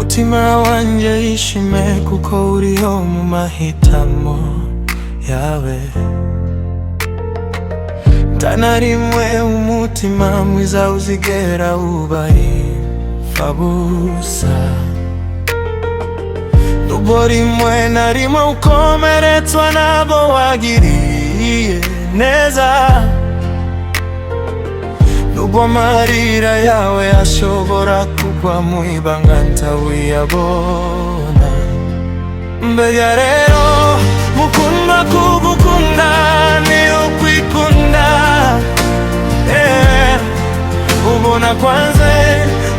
Mutima wanje ishime kuko uriho mu mahitamo yawe. Ntanarimwe umutima mwiza uzigera uba imfabusa. Nubwo rimwe na rimwe ukomeretswa n'abo wagiriye neza, nubwo amarira yawe ashobora kugwa mu ibanga ntawuyabona. Mbega rero mukundwa, kugukunda ni ukwikunda. Ubona kwanze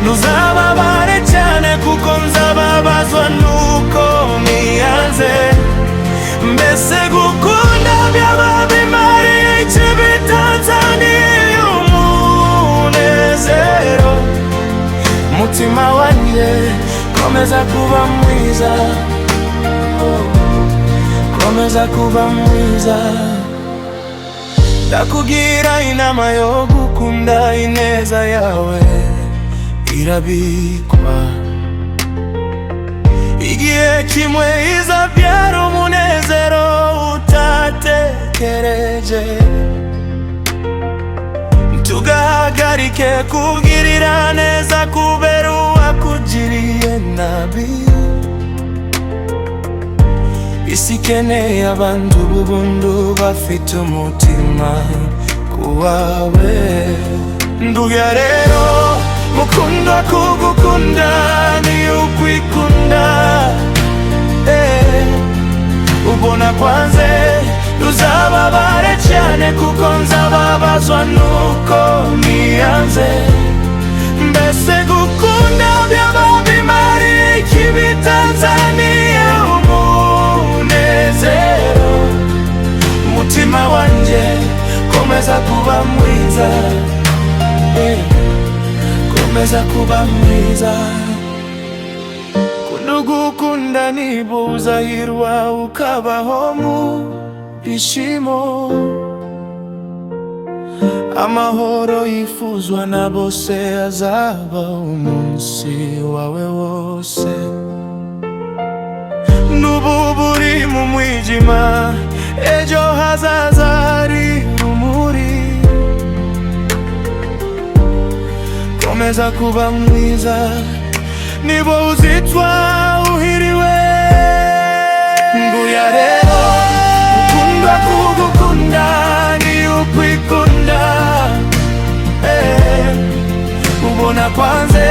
ntuzababare cyane kuko nzababazwa nuko niyanze. Mbese gukunda byaba bimariye iki bitanzaniye umunezero? Mutima wanjye komeza kuba mwiza, komeza kuba mwiza. Ndakugira inama yo gukunda, ineza yawe irabikwa. Igihe kimwe izabyara umunezero utatekereje. Tugahagarike kubwirira neza kubera uwakugiriye nabi. Isi ikeneye abantu b'ubuntu bafite umutima kuwawe. Nduga rero mukundwa, kugukunda ni ukwikunda. Ubona kwanze ntuzababare cyane kuko nzababazwa nuko niyanze. Mbese gukunda byaba bimariye iki bitanzaniye umunezero? Mutima wanjye komeza kuba mwiza, komeza kuba mwiza. Kugukunda nibo uzahirwa ukabaho mu bishimo. Amahoro yifuzwa na bose azaba umunsi wawe wose. Nubu buri mu mwijima, ejo hazaza hari rumuri. Komeza kuba mwiza, nibo uzitwa uhiriwe. Nguya rero mukundwa, kugukunda ni ukwikunda. Ubona kwanze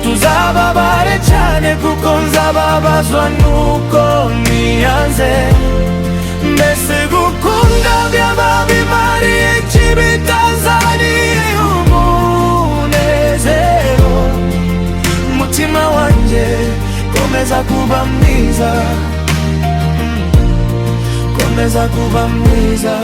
tuzababare cyane kuko nzababazwa nuko niyanze. Mbese gukunda byaba bimariye iki bitanzaniye umunezero? Mutima wanjye komeza kuba mwiza, komeza kuba mwiza.